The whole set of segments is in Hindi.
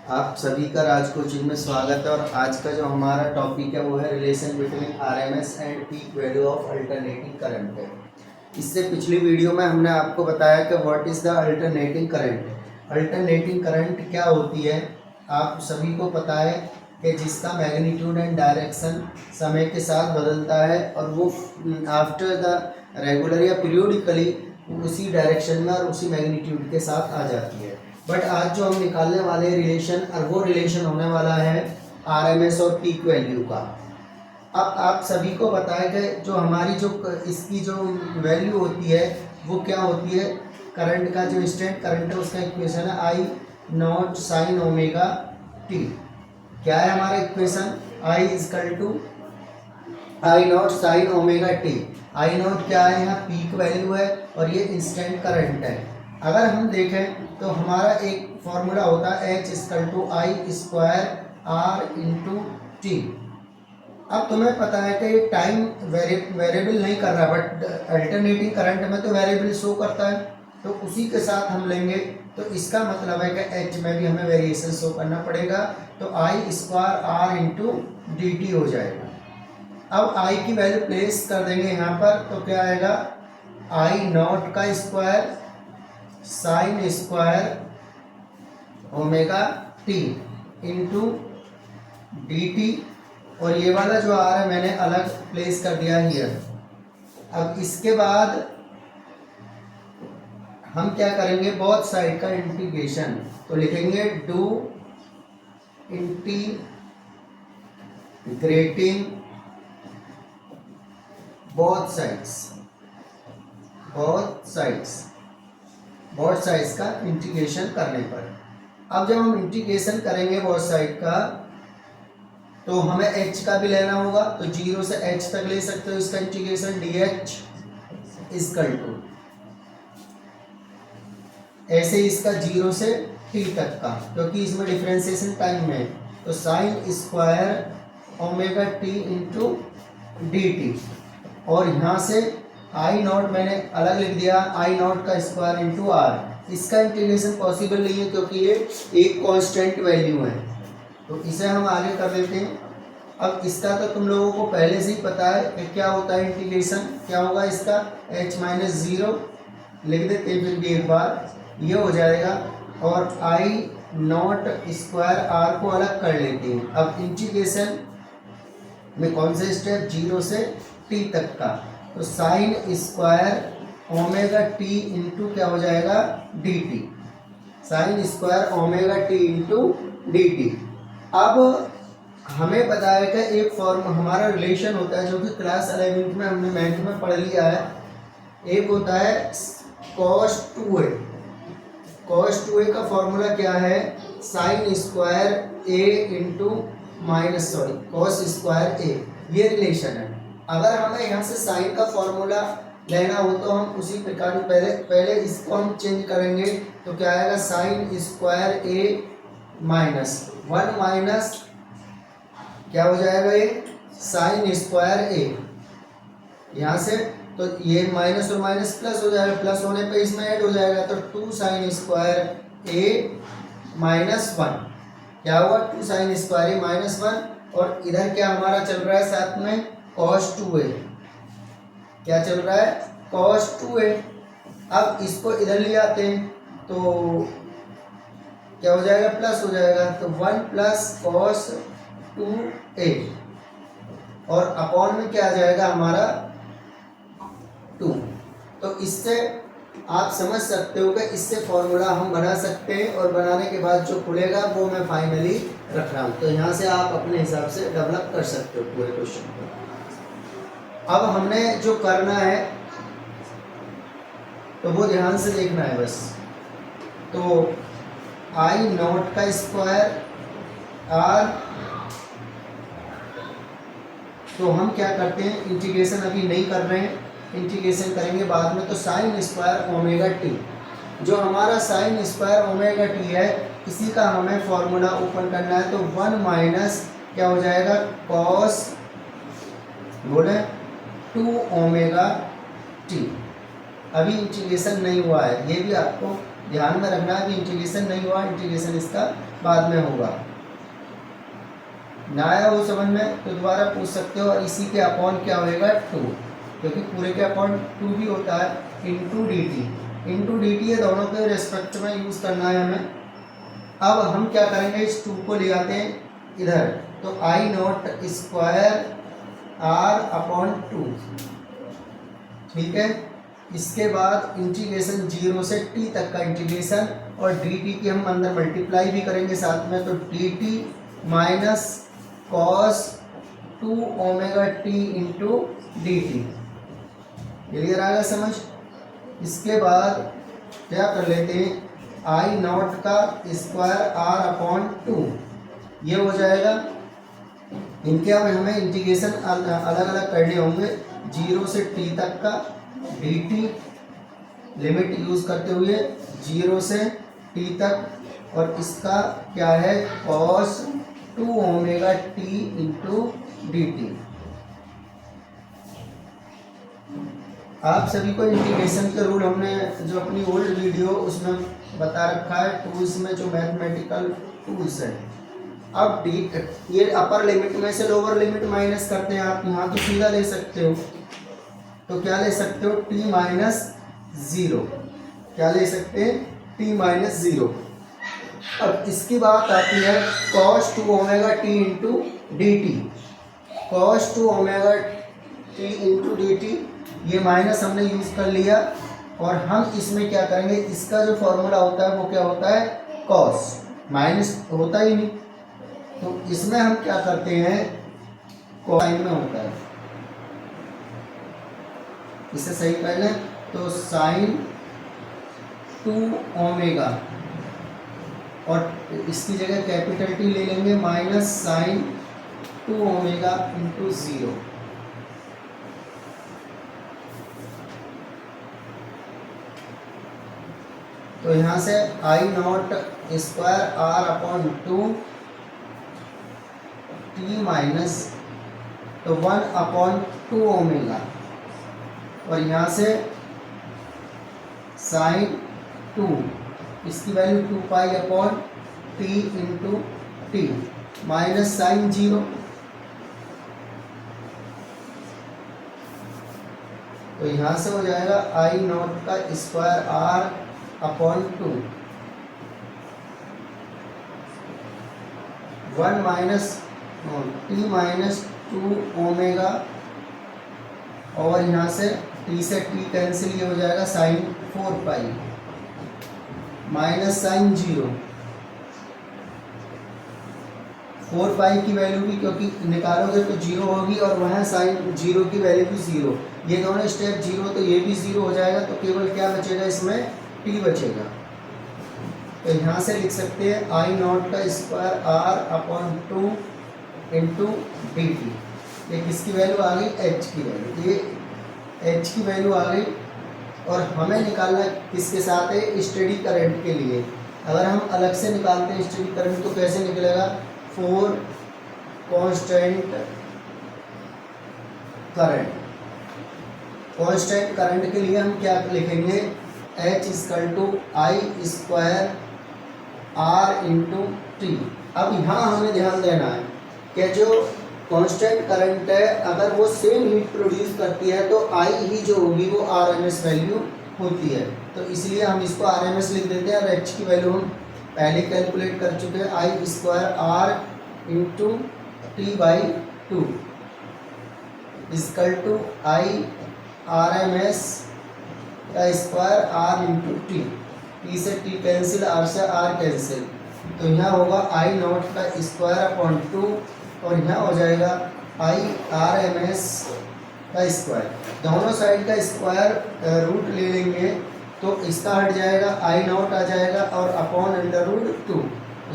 आप सभी का राज कोचिंग में स्वागत है। और आज का जो हमारा टॉपिक है वो है relation between RMS and peak value of alternating current है। इससे पिछली वीडियो में हमने आपको बताया कि what is the alternating current. Alternating current क्या होती है, आप सभी को पता है कि जिसका मैग्नीट्यूड एंड डायरेक्शन समय के साथ बदलता है और वो आफ्टर द रेगुलर या पीरियोडिकली उसी डायरेक्शन में और उसी मैग्नीट्यूड के साथ आ जाती है। बट आज जो हम निकालने वाले रिलेशन और वो रिलेशन होने वाला है आरएमएस और पीक वैल्यू का। अब आप सभी को पता है कि जो हमारी जो इसकी जो वैल्यू होती है वो क्या होती है, करंट का जो इंस्टेंट करंट है उसका इक्वेशन है I nought sine omega T. क्या है हमारा equation, I equal to I nought sine omega T. I nought क्या है, यहाँ पीक वैल्यू है और ये इंस्टेंट करंट है। अगर हम देखें तो हमारा एक फॉर्मूला होता है H equal to I square R into T. अब तुम्हें पता है कि ये टाइम वेरिएबल नहीं कर रहा, बट अल्टरनेटिंग करंट में तो वेरिएबल शो करता है, तो उसी के साथ हम लेंगे। तो इसका मतलब है कि एच में भी हमें वेरिएशन शो करना पड़ेगा, तो I square R into D T हो जाएगा। अब आई की वैल्यू प्लेस कर देंगे यहाँ पर, तो क्या आएगा, आई नॉट का square sine square omega T into D T, और ये वाला जो आ रहा है मैंने अलग प्लेस कर दिया हियर। अब इसके बाद हम क्या करेंगे, बोथ साइड का इंटीग्रेशन, तो लिखेंगे डू इंटीग्रेटिंग बोथ साइड्स का इंटीग्रेशन करने पर। अब जब हम इंटीग्रेशन करेंगे बोथ साइड का तो हमें h का भी लेना होगा, तो 0 से h तक ले सकते हो इसका इंटीग्रेशन, dh इजकल टू ऐसे इसका 0 से t तक का, क्योंकि इसमें डिफरेंशिएशन टाइम में, तो sine square omega T into D T, और यहाँ से आई नॉट मैंने अलग लिख दिया, आई नॉट का स्क्वायर इंटू आर। इसका इंटीग्रेशन पॉसिबल नहीं है क्योंकि ये एक कांस्टेंट वैल्यू है, तो इसे हम आगे कर लेते हैं। अब इसका तो तुम लोगों को पहले से ही पता है कि क्या होता है इंटीग्रेशन, क्या होगा इसका, h माइनस जीरो लिख देते हैं फिर भी एक बार, ये हो जाएगा, और आई नॉट स्क्वायर आर को अलग कर लेते हैं। अब इंटीग्रेशन में कौन से स्टेप, 0 से t तक का, तो sine square omega T into क्या हो जाएगा, D T, sine square omega T into D T. अब हमें पता है कि एक फॉर्म हमारा रिलेशन होता है जो कि क्लास 11th में हमने मैथ में पढ़ लिया है, एक होता है cos 2a। cos 2a का फॉर्मूला क्या है, sine square a into minus cos square a, ये रिलेशन है। अगर हमें यहाँ से साइन का फॉर्मूला लेना हो तो हम उसी प्रकार पहले इसको हम चेंज करेंगे, तो क्या आएगा, sine square a minus 1 minus क्या हो जाएगा, ये साइन स्क्वायर a यहाँ से, तो ये माइनस और माइनस प्लस हो जाएगा, प्लस होने पे इसमें ऐड हो जाएगा, तो 2 साइन स्क्वायर a माइनस 1, क्या हुआ, 2 साइन स्क्वायर a माइनस 1, और इधर क्या हमारा चल रहा है साथ में cos 2a, क्या चल रहा है, cos 2a। अब इसको इधर ले आते हैं तो क्या हो जाएगा, प्लस हो जाएगा, तो 1 प्लस cos 2a, और अपॉन में क्या आ जाएगा हमारा 2। तो इससे आप समझ सकते हो कि इससे फॉर्मूला हम बना सकते हैं, और बनाने के बाद जो खुलेगा वो मैं फाइनली रख रहा हूँ, तो यहाँ से आप अपने हिसाब से डेवलप कर सकते हो पूरे क्वेश्चन को। अब हमने जो करना है तो वो ध्यान से देखना है बस, तो आई नॉट का स्क्वायर आर, तो हम क्या करते हैं, इंटीग्रेशन अभी नहीं कर रहे हैं, इंटीग्रेशन करेंगे बाद में, तो साइन स्क्वायर ओमेगा टी, जो हमारा साइन स्क्वायर ओमेगा टी है इसी का हमें फॉर्मूला ओपन करना है, तो 1 माइनस क्या हो जाएगा, कॉस बोले 2 ओमेगा टी। अभी इंटीग्रेशन नहीं हुआ है, ये भी आपको ध्यान में रखना है कि इंटीग्रेशन नहीं हुआ, इंटीग्रेशन इसका बाद में होगा। ना आया हो समझ में तो दोबारा पूछ सकते हो। और इसी के अपॉन क्या होएगा 2, क्योंकि पूरे के अपॉन 2 भी होता है, इंटू डी टी। ये दोनों के रेस्पेक्ट में यूज़ करना है हमें। अब हम क्या करेंगे, इस 2 को ले आते हैं इधर, तो आई नॉट स्क्वायर आर अपॉन 2, ठीक है। इसके बाद इंटीग्रेशन 0 से t तक का इंटीग्रेशन, और dt की हम अंदर मल्टीप्लाई भी करेंगे साथ में, तो dt minus cos 2 omega t into D T. Clear आएगा समझ। इसके बाद क्या कर लेते हैं, आई नॉट का स्क्वायर आर अपॉन 2, ये हो जाएगा। इनके अब हमें इंटीग्रेशन अलग अलग करने होंगे, 0 से t तक का dt लिमिट यूज़ करते हुए 0 से t तक, और इसका क्या है cos 2 omega t into D T. आप सभी को इंटीग्रेशन के रूल हमने जो अपनी ओल्ड वीडियो उसमें बता रखा है, टूल्स में जो मैथमेटिकल टूल्स है। अब डी ये अपर लिमिट में से लोअर लिमिट माइनस करते हैं, आप यहाँ तो सीधा ले सकते हो, तो क्या ले सकते हो t माइनस 0, क्या ले सकते हैं t माइनस 0। अब इसकी बात आती है cos 2 omega t into D T. cos 2 omega t into D T, ये माइनस हमने यूज़ कर लिया, और हम इसमें क्या करेंगे, इसका जो फॉर्मूला होता है वो क्या होता है cos, माइनस होता ही नहीं, तो इसमें हम क्या करते हैं कोसाइन में होता है, इसे सही कर लें, तो साइन 2 ओमेगा, और इसकी जगह कैपिटल टी ले लेंगे, माइनस साइन 2 ओमेगा इंटू 0। तो यहाँ से I not square R upon 2 T minus तो 1 अपॉन 2 ओमेगा, और यहाँ से साइन 2, इसकी value 2 pi upon T into T, minus sine 0, तो यहाँ से हो जाएगा आई नॉट का square R upon 2, 1 minus T minus 2 omega, और यहाँ से टी से टी कैंसिल, ये हो जाएगा साइन 4 पाई माइनस साइन 0। 4 पाई की वैल्यू भी क्योंकि निकालोगे तो 0 होगी, और वहाँ साइन 0 की वैल्यू भी 0, ये दोनों स्टेप 0, तो ये भी 0 हो जाएगा, तो केवल क्या बचेगा इसमें t बचेगा। तो यहाँ से लिख सकते हैं आई नॉट का square R upon 2 into D T. ये किसकी वैल्यू आ गई, h की वैल्यू, ये h की वैल्यू आ गई, और हमें निकालना किसके साथ है, स्टेडी करंट के लिए। अगर हम अलग से निकालते हैं स्टेडी करंट तो कैसे निकलेगा, 4 कांस्टेंट करंट। कांस्टेंट करंट के लिए हम क्या लिखेंगे, h equal to I square R into T. अब यहाँ हमें ध्यान देना है कि जो कांस्टेंट करंट है अगर वो सेम हीट प्रोड्यूस करती है तो आई ही जो होगी वो आरएमएस वैल्यू होती है, तो इसलिए हम इसको आरएमएस लिख देते हैं। और एच की वैल्यू हम पहले कैलकुलेट कर चुके हैं, I square R into T by 2 equal to I RMS का square R into T, T से टी कैंसिल, आर से आर कैंसिल, तो यहाँ होगा आई नॉट का स्क्वायर अपॉन 2, और यहाँ हो जाएगा आई आर एम एस का स्क्वायर। दोनों साइड का स्क्वायर रूट ले लेंगे तो इसका हट जाएगा, आई नॉट आ जाएगा, और upon under root 2,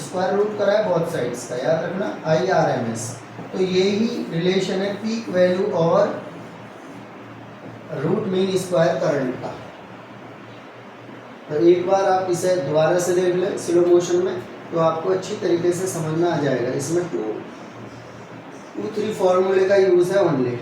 square root करा है बहुत साइड्स का, याद रखना आई आर एम एस। तो यही रिलेशन है पीक वैल्यू और रूट मीन स्क्वायर करंट का। तो एक बार आप इसे दोबारा से देख लें स्लो मोशन में तो आपको अच्छी तरीके से समझ में आ जाएगा। इसमें 2-3 फॉर्मूले का यूज़ है ओनली।